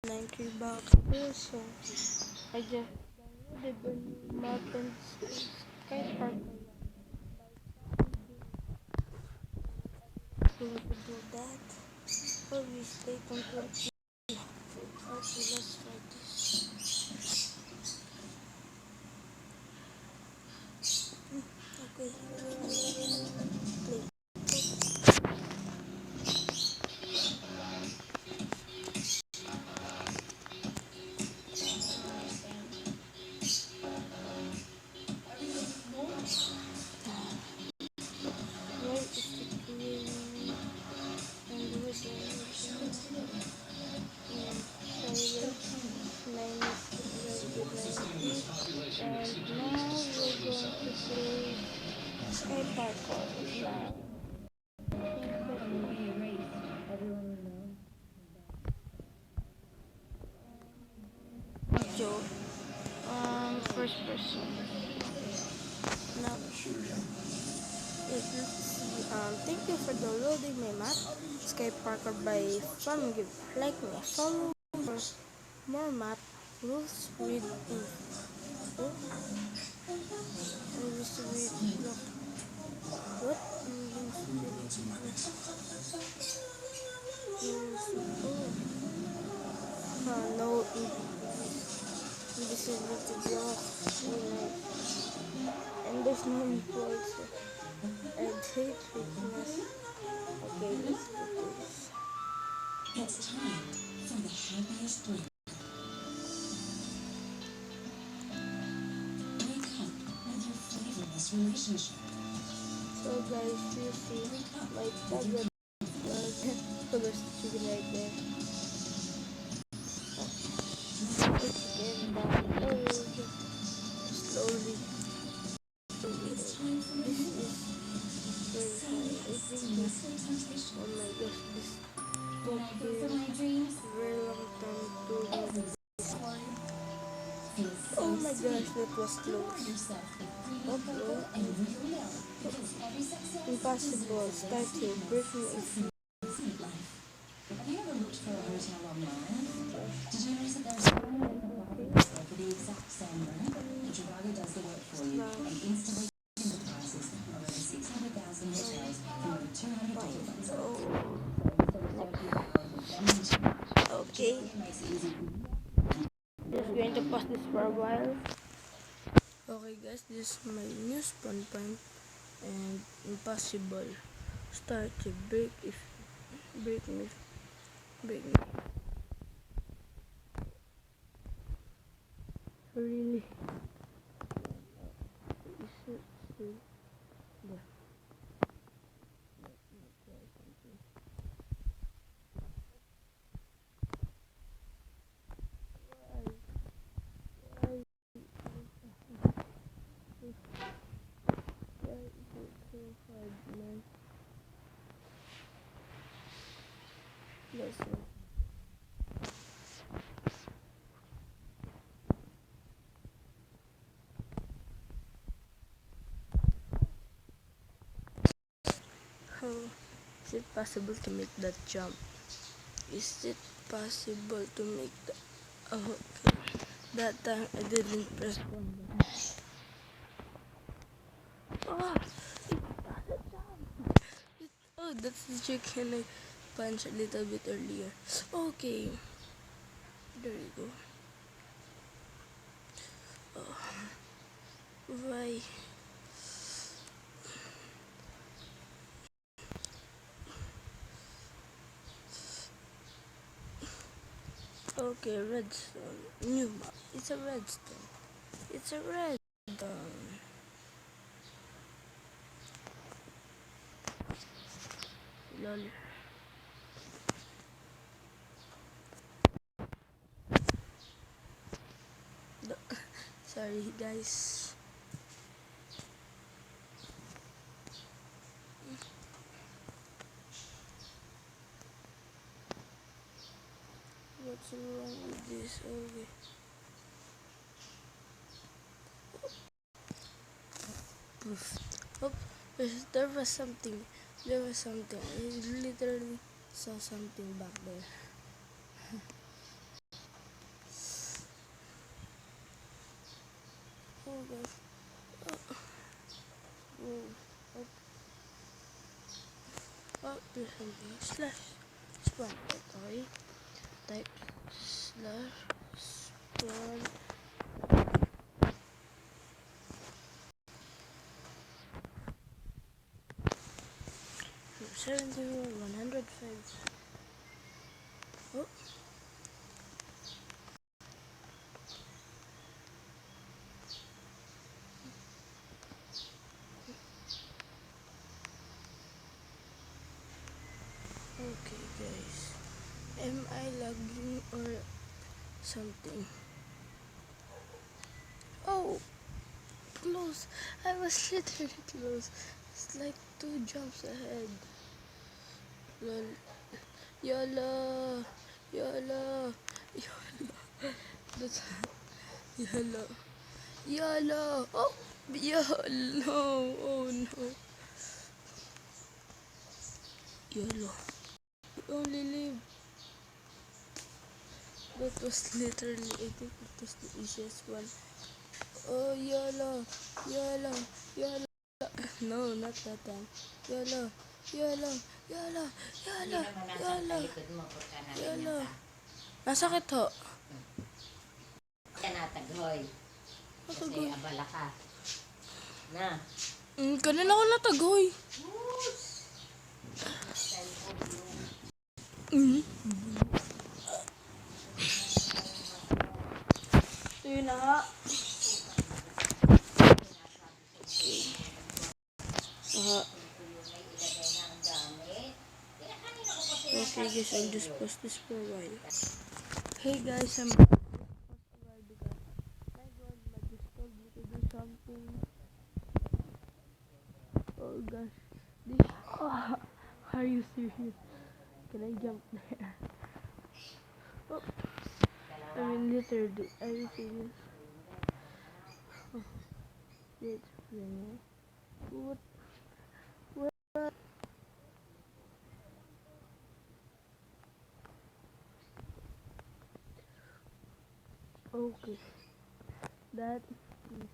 $90. So I just downloaded the new map and Sky Park going to do that. Obviously, don't want to. Okay, let's try this. Okay, play. Where is the green and where and now we're going to play Sky Parkour now. Joe, first person. Now, let's see. Thank you for downloading my map, Sky Parkour by FarmGive. Like me, follow for more map rules with info. Rules with no. What? No invisibility block. And there's no employees. I hate weakness. Okay, let's do this. It's time for the happiest break. Break up with your flavorless relationship. So guys, you see my tablet for the chicken right there. It's getting down. Oh, slowly. It's time for This the is very high. I think this. Oh my gosh, this took for my dreams. very long time to. Story feels so Oh my gosh, that was Love close. yourself with Upload. and real will, because every success Impossible. Start here. Break me if you. isn't life. Have you ever looked for a hotel online? Did you notice that there's no one for the exact same room? And Trivago does the work for you and instantly the prices of over 600,000 hotels from over 200 different Okay. Just going to pause this for a while. Okay guys, this is my new spawn point and impossible. Start to break if break me. Really? Is it still there? Why is it so hard, man? Let's see. How is it possible to make that jump? Is it possible to make that? Oh, okay. That time I didn't press one button. Oh, it doesn't jump. Oh, that's the chicken I punched a little bit earlier. Okay, there you go. Oh, why? Okay, redstone. New map. It's a redstone. It's a redstone. Lol. Sorry guys. What's wrong with this? Okay. Poof. Oh, there was something. There was something. I literally saw something back there. slash spawn. Okay. Type slash spawn 105. Oh. Okay guys, am I lagging or something? Oh, close. I was literally close. It's like 2 jumps ahead. Lol. YOLO. YOLO. YOLO. That's YOLO. YOLO. Oh, YOLO. Oh no. YOLO. We only live. That was literally, I think it was the easiest one. Oh, YOLO. YOLO. YOLO. No, not that time. YOLO. YOLO. YOLO. YOLO. YOLO. YOLO. Nasakit ho. Nataghoy. Kasi Natagoy. abala ka. Na. Kanina ako natagoy. Yun na nga. Okay guys, I'll just post this for a while. Hey guys, I'm back. Because my grandma just told me to do something. Oh gosh. This, oh, are you serious? Can I jump there? Oh, I mean literally, are you serious? Oh, it's funny. What? What? Okay. That is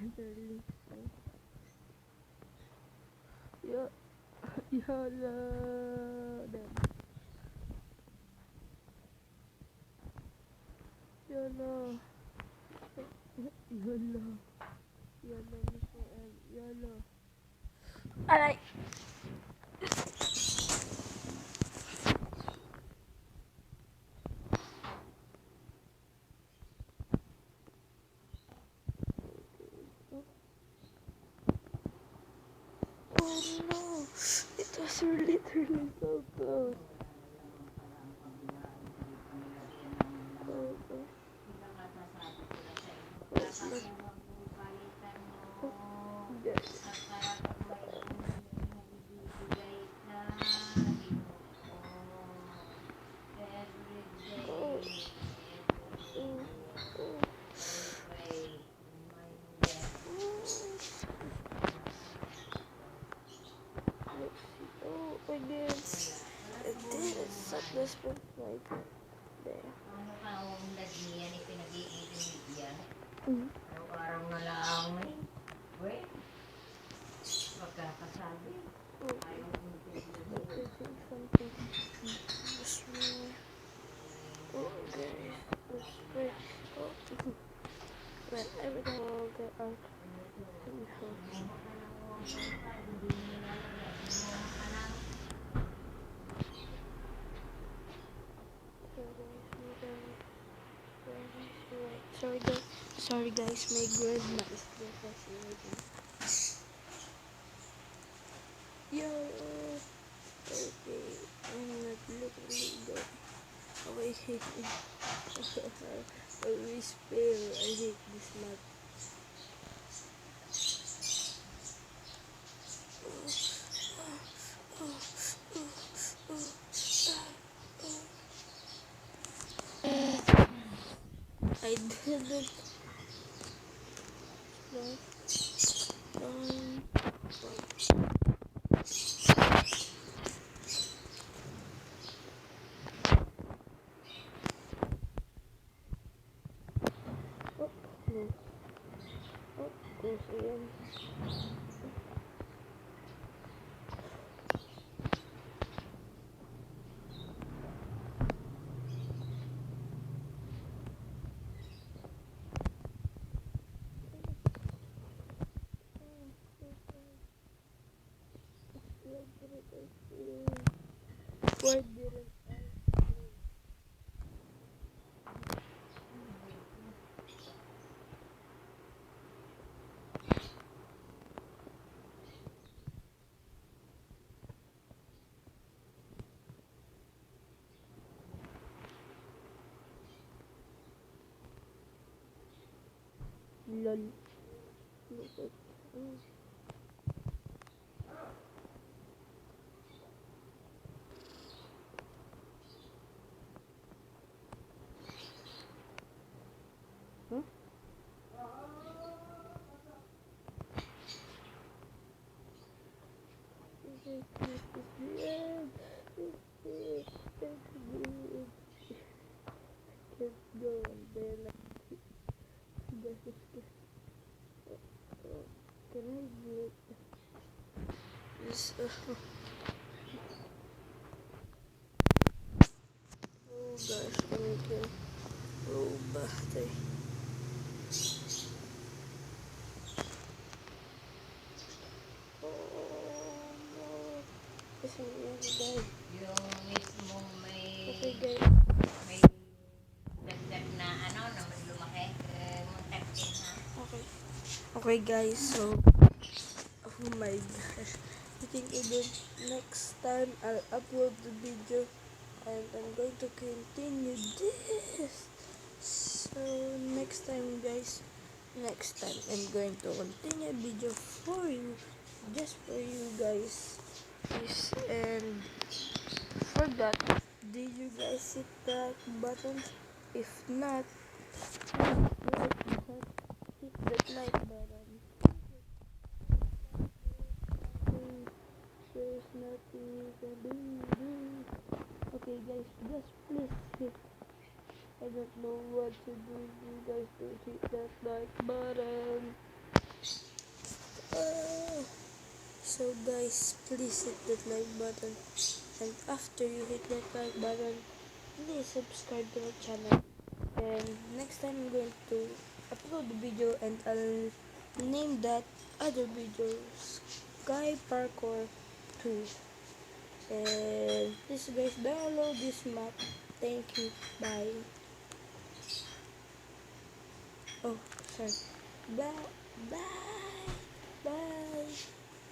literally so. YOLO. Then. YOLO. YOLO. YOLO, Mr. M. YOLO. Aray! Oh no! It was literally so close. Oh, oh. Yes. Oh, oh, oh. Oh, again. It did. It's such this right there. Ano ka, huwag mong lagyan, ipinag-iitin yan. Mm-hmm. Araw-araw na lang eh. Wait. Pagkakasabi. Ayaw mong Something. This one. Oh, guys. This way. Oh, when everything will get out. Sorry guys, my grandma is there fascinating. Yo, okay, I'm not literally good. Oh, I hate it. I always fail. I hate this map. I didn't. Lol. Look. Oh. Huh? This is the end. This is the end. Keep going. Then this is can I do it? This oh gosh, let me go. Oh birthday. Oh no. This is the end, guys. Yung mismong may Okay guys. may dagdag na ano na mas lumaki. Muntak din ha. Okay. Okay guys, so oh my gosh. I think next time I'll upload the video and I'm going to continue this. So next time guys, I'm going to continue video for you, just for you guys. Yes, and for that, did you guys hit that button? If not, hit that like button. There's nothing you can do. Okay guys, just please hit. I don't know what to do. You guys don't hit that like button. So guys, please hit that like button. And after you hit that like button, please subscribe to my channel. And next time I'm going to upload the video and I'll name that other video Sky Parkour 2. And please guys, download this map. Thank you. Bye. Oh, sorry. Bye. Bye.